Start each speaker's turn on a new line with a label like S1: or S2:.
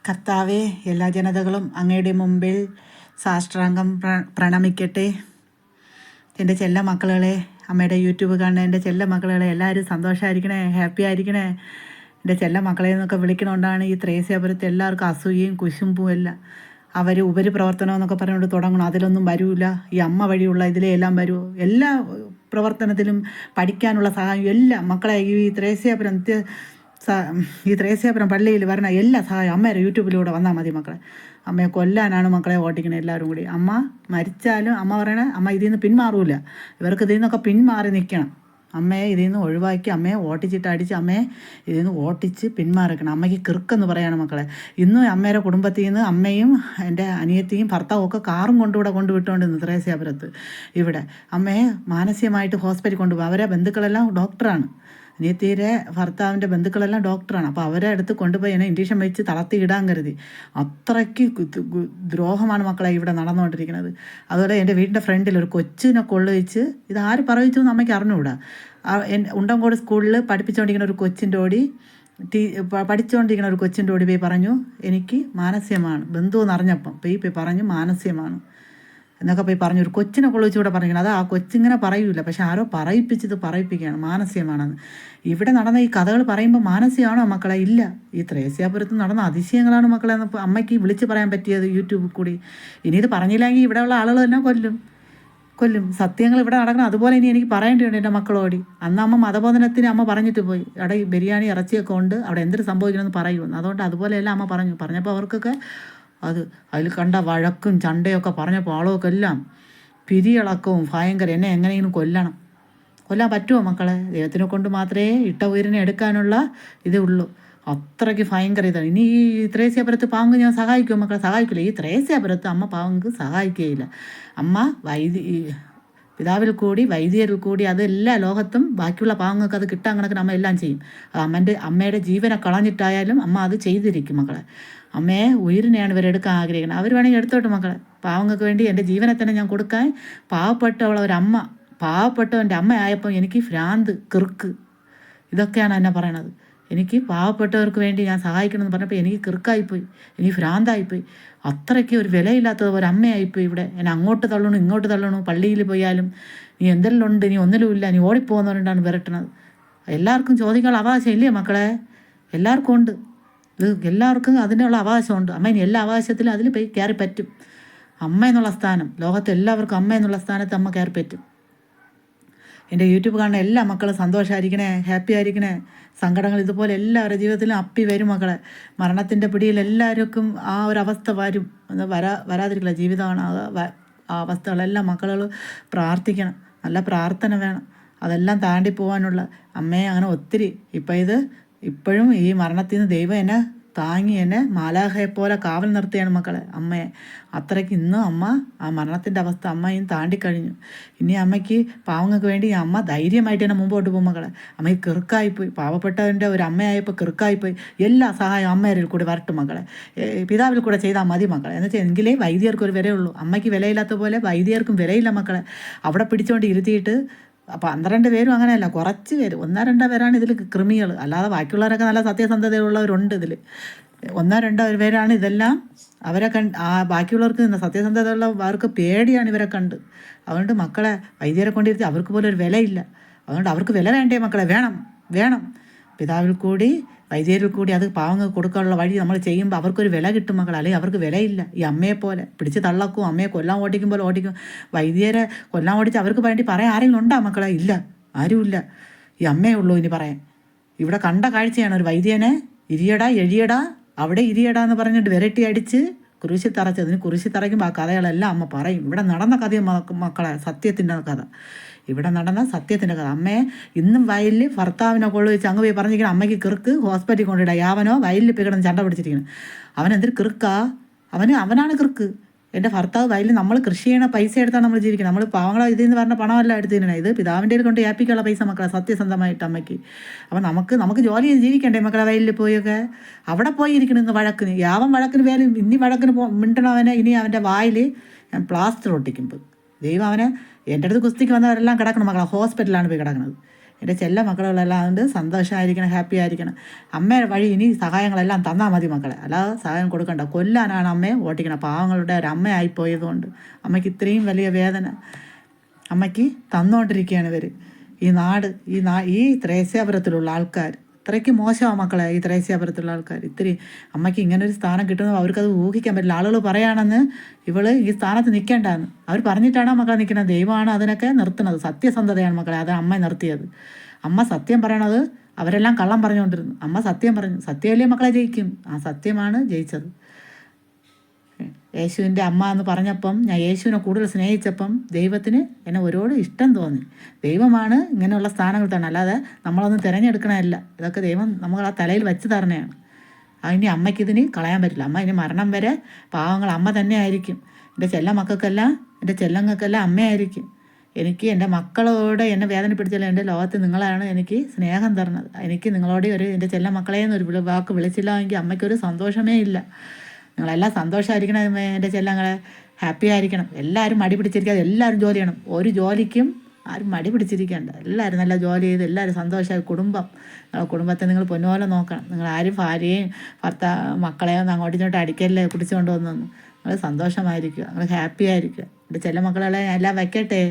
S1: കർത്താവെ, എല്ലാ ജനതകളും അങ്ങയുടെ മുമ്പിൽ സാഷ്ടാംഗം പ്രണമിക്കട്ടെ. എൻ്റെ ചെല്ല മക്കളെ, അമ്മയുടെ യൂട്യൂബ് കാണുന്ന എൻ്റെ ചെല്ല മക്കളെ, എല്ലാവരും സന്തോഷമായിരിക്കണേ, ഹാപ്പി ആയിരിക്കണേ. എൻ്റെ ചെല്ല മക്കളെ എന്നൊക്കെ വിളിക്കണോണ്ടാണ് ഈ ത്രേസ്യാപുരത്ത് എല്ലാവർക്കും അസൂയയും കുശുമ്പും എല്ലാം. അവർ ഉപരിപ്രവർത്തനം എന്നൊക്കെ പറഞ്ഞുകൊണ്ട് തുടങ്ങണം. അതിലൊന്നും വരൂല. ഈ അമ്മ വഴിയുള്ള ഇതിലേ എല്ലാം വരൂ. എല്ലാ പ്രവർത്തനത്തിലും പഠിക്കാനുള്ള സഹായം എല്ലാം മക്കളെ ഈ ത്രേസ്യാപുരം പള്ളിയിൽ വരണ എല്ലാ സഹായം അമ്മയുടെ യൂട്യൂബിലൂടെ വന്നാൽ മതി മക്കളെ. അമ്മയെ കൊല്ലാനാണ് മക്കളെ ഓട്ടിക്കണേ എല്ലാവരും കൂടി. അമ്മ മരിച്ചാലും അമ്മ പറയണേ, അമ്മ ഇതിൽ നിന്ന് പിന്മാറൂല. ഇവർക്ക് ഇതിൽ നിന്നൊക്കെ പിന്മാറി നിൽക്കണം. അമ്മയെ ഇതിൽ നിന്ന് ഒഴിവാക്കി അമ്മയെ ഓട്ടിച്ചിട്ട് അടിച്ച് അമ്മയെ ഇതിൽ നിന്ന് ഓട്ടിച്ച് പിന്മാറിക്കണം. അമ്മയ്ക്ക് കിറുക്കെന്ന് പറയാണ് മക്കളെ. ഇന്നും അമ്മയുടെ കുടുംബത്തിൽ നിന്ന് അമ്മയും എൻ്റെ അനിയത്തിയും ഭർത്താവും ഒക്കെ കാറും കൊണ്ടുകൂടെ കൊണ്ടുവിട്ടുകൊണ്ടിരുന്നു ത്രേസ്യാപുരത്ത്. ഇവിടെ അമ്മയെ മാനസികമായിട്ട് ഹോസ്പിറ്റലിൽ കൊണ്ടുപോകും. അവരെ ബന്ധുക്കളെല്ലാം ഡോക്ടറാണ്. അനിയത്തിയുടെ ഭർത്താവിൻ്റെ ബന്ധുക്കളെല്ലാം ഡോക്ടറാണ്. അപ്പോൾ അവരെ അടുത്ത് കൊണ്ടുപോയി എന്നെ ഇൻഡക്ഷൻ വെച്ച് തളർത്തി ഇടാൻ കരുതി. അത്രയ്ക്ക് ദ്രോഹമാണ് മക്കളെ ഇവിടെ നടന്നുകൊണ്ടിരിക്കുന്നത്. അതുപോലെ എൻ്റെ വീടിൻ്റെ ഫ്രണ്ടിൽ ഒരു കൊച്ചിനെ കൊള്ളിച്ച്, ഇത് ആര് പറയിച്ചു എന്ന് അമ്മയ്ക്ക് അറിഞ്ഞുകൂടാ. ഉണ്ടങ്കോട് സ്കൂളിൽ പഠിപ്പിച്ചുകൊണ്ടിരിക്കുന്ന ഒരു കൊച്ചിൻ്റെ ഓടി പഠിച്ചുകൊണ്ടിരിക്കുന്ന ഒരു കൊച്ചിൻ്റെ ഓടി പോയി പറഞ്ഞു, എനിക്ക് മാനസികമാണ് ബന്ധു എന്നറിഞ്ഞപ്പം പോയി പറഞ്ഞു മാനസികമാണ് എന്നൊക്കെ പോയി പറഞ്ഞു. ഒരു കൊച്ചിനെ കൊള്ളിച്ചുകൂടെ പറഞ്ഞിരിക്കണം. അത് ആ കൊച്ചിങ്ങനെ പറയൂല, പക്ഷെ ആരോ പറയിപ്പിക്കുകയാണ് മാനസികമാണെന്ന്. ഇവിടെ നടന്ന ഈ കഥകൾ പറയുമ്പോൾ മാനസികമാണോ മക്കളെ? ഇല്ല. ഈ ത്രേസ്യാപുരത്ത് നടന്ന അതിശയങ്ങളാണ് മക്കളെ എന്ന് അമ്മയ്ക്ക് വിളിച്ച് പറയാൻ പറ്റിയത് യൂട്യൂബിൽ കൂടി. ഇനി ഇത് പറഞ്ഞില്ലെങ്കിൽ ഇവിടെയുള്ള ആളുകൾ തന്നെ കൊല്ലും. സത്യങ്ങൾ ഇവിടെ നടക്കണം. അതുപോലെ ഇനി എനിക്ക് പറയേണ്ടിയുണ്ട് എൻ്റെ മക്കളോടി. അന്ന് അമ്മ മതബോധനത്തിന് അമ്മ പറഞ്ഞിട്ട് പോയി, അവിടെ ഈ ബിരിയാണി ഇറച്ചിയൊക്കെ ഉണ്ട്, അവിടെ എന്തൊരു സംഭവിക്കണമെന്ന് പറയുമെന്ന്. അതുകൊണ്ട് അതുപോലെയെല്ലാം അമ്മ പറഞ്ഞപ്പോൾ അവർക്കൊക്കെ അതിൽ കണ്ട വഴക്കും ചണ്ടയൊക്കെ പറഞ്ഞപ്പോൾ ആളുകൾക്ക് എല്ലാം പിരിയിളക്കവും ഭയങ്കര. എന്നെ എങ്ങനെയെങ്കിലും കൊല്ലാൻ പറ്റുമോ മക്കളെ? ദൈവത്തിനെ കൊണ്ട് മാത്രമേ ഇട്ട ഉയരിനെ എടുക്കാനുള്ള ഇതേ ഉള്ളൂ. അത്രയ്ക്ക് ഭയങ്കര ഇതാണ്. ഇനി ഈ ത്രേസ്യാപുരത്ത് പാവങ്ങൾക്ക് ഞാൻ സഹായിക്കുമോ മക്കളെ? സഹായിക്കില്ല. ഈ ത്രേസ്യാപുരത്ത് അമ്മ പാവങ്ങൾക്ക് സഹായിക്കുകയില്ല. അമ്മ പിതാവിൽ കൂടി വൈദികരിൽ കൂടി അതെല്ലാ ലോകത്തും ബാക്കിയുള്ള പാവങ്ങൾക്ക് അത് കിട്ടാൻ കണക്കിന് അമ്മ എല്ലാം ചെയ്യും. അത് അമ്മയുടെ ജീവനെ കളഞ്ഞിട്ടായാലും അമ്മ അത് ചെയ്തിരിക്കും മക്കളെ. അമ്മയെ ഉയരിനെയാണ് ഇവരെടുക്കാൻ ആഗ്രഹിക്കുന്നത്. അവർ വേണമെങ്കിൽ എടുത്തോട്ട് മക്കളെ. പാവങ്ങൾക്ക് വേണ്ടി എൻ്റെ ജീവനെ തന്നെ ഞാൻ കൊടുക്കാൻ പാവപ്പെട്ടവൻ്റെ അമ്മയായപ്പോൾ എനിക്ക് ഭ്രാന്ത് കിറുക്ക് ഇതൊക്കെയാണ് എന്നെ പറയണത്. എനിക്ക് പാവപ്പെട്ടവർക്ക് വേണ്ടി ഞാൻ സഹായിക്കണമെന്ന് പറഞ്ഞപ്പോൾ എനിക്ക് കിറുക്കായിപ്പോയി, എനിക്ക് ഭ്രാന്തായിപ്പോയി. അത്രയ്ക്ക് ഒരു വിലയില്ലാത്തത് ഒരു അമ്മയായിപ്പോയി ഇവിടെ. എന്നെ അങ്ങോട്ട് തള്ളണു ഇങ്ങോട്ട് തള്ളണു. പള്ളിയിൽ പോയാലും നീ എന്തെല്ലാം ഉണ്ട്, നീ ഒന്നിലുമില്ല, നീ ഓടിപ്പോകുന്നവരുണ്ടാണ് വിരട്ടണത്. എല്ലാവർക്കും ചോദിക്കാനുള്ള അവകാശം ഇല്ലേ മക്കളെ? എല്ലാവർക്കും ഉണ്ട്. ഇത് എല്ലാവർക്കും അതിനുള്ള അവകാശമുണ്ട്. അമ്മ ഇനി എല്ലാ അവകാശത്തിലും അതിൽ പോയി കയറി പറ്റും. അമ്മ എന്നുള്ള സ്ഥാനം ലോകത്ത് എല്ലാവർക്കും അമ്മ എന്നുള്ള സ്ഥാനത്ത് അമ്മ കയറി പറ്റും. എൻ്റെ യൂട്യൂബ് കാണുന്ന എല്ലാ മക്കളും സന്തോഷമായിരിക്കണേ, ഹാപ്പി ആയിരിക്കണേ. സങ്കടങ്ങൾ ഇതുപോലെ എല്ലാവരുടെ ജീവിതത്തിലും അപ്പി വരും മക്കളെ. മരണത്തിൻ്റെ പിടിയിൽ എല്ലാവർക്കും ആ ഒരു അവസ്ഥ വരും. വരാതിരിക്കില്ല. ജീവിതമാണ് ആ അവസ്ഥകളെല്ലാം മക്കൾ പ്രാർത്ഥിക്കണം. നല്ല പ്രാർത്ഥന വേണം. അതെല്ലാം താണ്ടി പോകാനുള്ള അമ്മയെ അങ്ങനെ ഒത്തിരി ഇപ്പോഴും ഈ മരണത്തിൽ നിന്ന് ദൈവം എന്നെ താങ്ങി എന്നെ മാലാഖയെപ്പോലെ കാവൽ നിർത്തിയാണ് മക്കളെ അമ്മയെ. അത്രയ്ക്ക് ഇന്നും അമ്മ ആ മരണത്തിൻ്റെ അവസ്ഥ അമ്മയും താണ്ടിക്കഴിഞ്ഞു. ഇനി അമ്മയ്ക്ക് പാവങ്ങൾക്ക് വേണ്ടി അമ്മ ധൈര്യമായിട്ട് തന്നെ മുമ്പോട്ട് പോകും മക്കളെ. അമ്മയ്ക്ക് കിറുക്കായിപ്പോയി. പാവപ്പെട്ടവൻ്റെ ഒരു അമ്മയായപ്പോൾ കിറുക്കായിപ്പോയി. എല്ലാ സഹായവും അമ്മയിൽ കൂടി വരട്ടും മക്കളെ. പിതാവിൽ കൂടെ ചെയ്താൽ മതി മക്കളെ. എന്ന് വെച്ചാൽ എങ്കിലേ വൈദ്യർക്കൊരു വിലയുള്ളൂ. അമ്മയ്ക്ക് വിലയില്ലാത്ത പോലെ വൈദ്യർക്കും വിലയില്ല മക്കളെ. അവിടെ പിടിച്ചുകൊണ്ട് ഇരുത്തിയിട്ട് 12 പേരും അങ്ങനെയല്ല, കുറച്ച് പേര് 1-2 പേരാണ് ഇതിൽ കൃമികൾ. അല്ലാതെ ബാക്കിയുള്ളവരൊക്കെ നല്ല സത്യസന്ധതയുള്ളവരുണ്ട്. ഇതിൽ 1-2 പേരാണ് ഇതെല്ലാം. അവരെ ബാക്കിയുള്ളവർക്ക് സത്യസന്ധതയുള്ളവർക്ക് പേടിയാണ് ഇവരെ കണ്ട്. അതുകൊണ്ട് മക്കളെ വൈദ്യരെ കൊണ്ടിരുത്തി അവർക്ക് പോലും ഒരു വിലയില്ല. അതുകൊണ്ട് അവർക്ക് വില വേണ്ടേ മക്കളെ? വേണം. പിതാവിൽ കൂടി വൈദ്യരിൽ കൂടി അത് പാവങ്ങൾക്ക് കൊടുക്കാനുള്ള വഴി നമ്മൾ ചെയ്യുമ്പോൾ അവർക്കൊരു വില കിട്ടും മക്കളെ. അല്ലെങ്കിൽ അവർക്ക് വിലയില്ല. ഈ അമ്മയെപ്പോലെ പിടിച്ച് തള്ളക്കും, അമ്മയെ കൊല്ലാൻ ഓടിക്കുമ്പോൾ ഓടിക്കും. വൈദ്യരെ കൊല്ലാൻ ഓടിച്ച് അവർക്ക് വേണ്ടി പറയാൻ ആരെങ്കിലും ഉണ്ടാ മക്കളെ? ഇല്ല, ആരുമില്ല. ഈ അമ്മയേ ഉള്ളൂ ഇനി പറയാൻ. ഇവിടെ കണ്ട കാഴ്ചയാണ് ഒരു വൈദ്യനെ എഴിയടാ അവിടെ ഇരിയടാ എന്ന് പറഞ്ഞിട്ട് വിരട്ടി അടിച്ച് കുരിശി തറച്ചത്. ഇതിന് കുരിശി തറയ്ക്കുമ്പോൾ ആ കഥകളെല്ലാം അമ്മ പറയും. ഇവിടെ നടന്ന കഥയും മക്കളെ, സത്യത്തിൻ്റെ കഥ. ഇവിടെ നടന്ന സത്യത്തിൻ്റെ കഥ. അമ്മയെ ഇന്നും വയലിൽ ഭർത്താവിനെ കൊള്ളിച്ച് അങ്ങ് പോയി പറഞ്ഞിരിക്കണം അമ്മയ്ക്ക് കിറുക്ക്, ഹോസ്പിറ്റലിൽ കൊണ്ടിടാം. യാവനോ വയലിൽ പോയി കിടന്ന് ചണ്ട പിടിച്ചിരിക്കണം. അവനെന്തൊരു കിറുക്കാ? അവനാണ് കിറുക്ക്. എൻ്റെ ഭർത്താവ് വയലിൽ നമ്മൾ കൃഷി ചെയ്യണ പൈസ എടുത്താണ് നമ്മൾ ജീവിക്കുന്നത്. നമ്മൾ പാവങ്ങളെ ഇതിൽ നിന്ന് പറഞ്ഞ പണമല്ല എടുത്തിരുന്നത്. ഇത് പിതാവിൻ്റെ കൊണ്ട് ഏൽപ്പിക്കാനുള്ള പൈസ മക്കളെ സത്യസന്ധമായിട്ട് അമ്മയ്ക്ക്. അപ്പം നമുക്ക് ജോലി ചെയ്ത് ജീവിക്കണ്ടേ മക്കളെ? വയലിൽ പോയൊക്കെ അവിടെ പോയി ഇരിക്കണം. ഇന്ന് വഴക്കിന് വഴക്കിന് വേല. ഇനി വഴക്കിന് മിണ്ടണവനെ ഇനി അവൻ്റെ വായിൽ ഞാൻ പ്ലാസ്റ്റർ ഒട്ടിക്കുമ്പോൾ ദൈവം അവനെ എൻ്റെ അടുത്ത് കുസ്തിക്ക് വന്നവരെല്ലാം കിടക്കണം മക്കളെ. ഹോസ്പിറ്റലിലാണ് പോയി കിടക്കുന്നത്. എൻ്റെ ചെല്ല മക്കളുകളെല്ലാം അതുകൊണ്ട് സന്തോഷമായിരിക്കണം, ഹാപ്പി ആയിരിക്കണം. അമ്മയുടെ വഴി ഇനി സഹായങ്ങളെല്ലാം തന്നാൽ മതി മക്കളെ, അല്ലാതെ സഹായം കൊടുക്കണ്ട. കൊല്ലാനാണ് അമ്മയെ ഓട്ടിക്കണം. പാവങ്ങളുടെ ഒരു അമ്മയായിപ്പോയതുകൊണ്ട് അമ്മയ്ക്ക് ഇത്രയും വലിയ വേദന അമ്മയ്ക്ക് തന്നുകൊണ്ടിരിക്കുകയാണ് ഇവർ. ഈ ത്രേസ്യാപുരത്തിലുള്ള ആൾക്കാർ അത്രയ്ക്ക് മോശമാണ് മക്കളെ. ഈ ത്രേസ്യാപുരത്തിലുള്ള ആൾക്കാർ ഇത്തിരി അമ്മയ്ക്ക് ഇങ്ങനൊരു സ്ഥാനം കിട്ടുന്നത് അവർക്കത് ഊഹിക്കാൻ പറ്റില്ല. ആളുകൾ പറയുകയാണെന്ന് ഇവള് ഈ സ്ഥാനത്ത് നിൽക്കേണ്ടെന്ന് അവർ പറഞ്ഞിട്ടാണ് മക്കളെ നിൽക്കുന്നത്. ദൈവമാണ് അതിനൊക്കെ നിർത്തുന്നത്. സത്യസന്ധതയാണ് മക്കളെ അത് അമ്മ നിർത്തിയത്. അമ്മ സത്യം പറയണത് അവരെല്ലാം കള്ളം പറഞ്ഞുകൊണ്ടിരുന്നു. അമ്മ സത്യം പറഞ്ഞു. സത്യമല്ലേ മക്കളെ ജയിക്കും. ആ സത്യമാണ് ജയിച്ചത്. യേശുവിൻ്റെ അമ്മ എന്ന് പറഞ്ഞപ്പം ഞാൻ യേശുവിനെ കൂടുതൽ സ്നേഹിച്ചപ്പം ദൈവത്തിന് എന്നെ ഒരുപാട് ഇഷ്ടം തോന്നി. ദൈവമാണ് ഇങ്ങനെയുള്ള സ്ഥാനങ്ങൾ തന്നെ, അല്ലാതെ നമ്മളൊന്നും തിരഞ്ഞെടുക്കണമല്ല. ഇതൊക്കെ ദൈവം നമ്മൾ ആ തലയിൽ വെച്ച് തരണയാണ്. അതിന് അമ്മയ്ക്കിതിന് കളയാൻ പറ്റില്ല. അമ്മ ഇനി മരണം വരെ പാവങ്ങൾ അമ്മ തന്നെ ആയിരിക്കും. എൻ്റെ ചെല്ല മക്കൾക്കെല്ലാം എൻ്റെ ചെല്ലങ്ങൾക്കെല്ലാം അമ്മയായിരിക്കും. എനിക്ക് എൻ്റെ മക്കളോട് എന്നെ വേദനപ്പെടുത്തില്ല. എൻ്റെ ലോകത്ത് നിങ്ങളാണ് എനിക്ക് സ്നേഹം തരണത്. എനിക്ക് നിങ്ങളോട് എൻ്റെ ചെല്ല മക്കളേന്നൊരു വാക്ക് വിളിച്ചില്ല എങ്കിൽ അമ്മയ്ക്കൊരു സന്തോഷമേ ഇല്ല. നിങ്ങളെല്ലാം സന്തോഷമായിരിക്കണം. എൻ്റെ ചെല്ലങ്ങളെ ഹാപ്പി ആയിരിക്കണം. എല്ലാവരും മടി പിടിച്ചിരിക്കാതെ എല്ലാവരും ജോലി ചെയ്യണം. ഒരു ജോലിക്കും ആരും മടി പിടിച്ചിരിക്കേണ്ട. എല്ലാവരും നല്ല ജോലി ചെയ്ത് എല്ലാവരും സന്തോഷമായി കുടുംബത്തെ നിങ്ങൾ പൊന്നുപോലെ നോക്കണം. നിങ്ങൾ ആരും ഭാര്യയും മക്കളെയോ ഒന്നും അങ്ങോട്ടും ഇങ്ങോട്ടും അടിക്കല്ലേ പിടിച്ചുകൊണ്ട് വന്നൊന്നും. നിങ്ങൾ സന്തോഷമായിരിക്കുക, നിങ്ങൾ ഹാപ്പി ആയിരിക്കുക. എൻ്റെ ചെല്ല മക്കളെ എല്ലാം വയ്ക്കട്ടെ.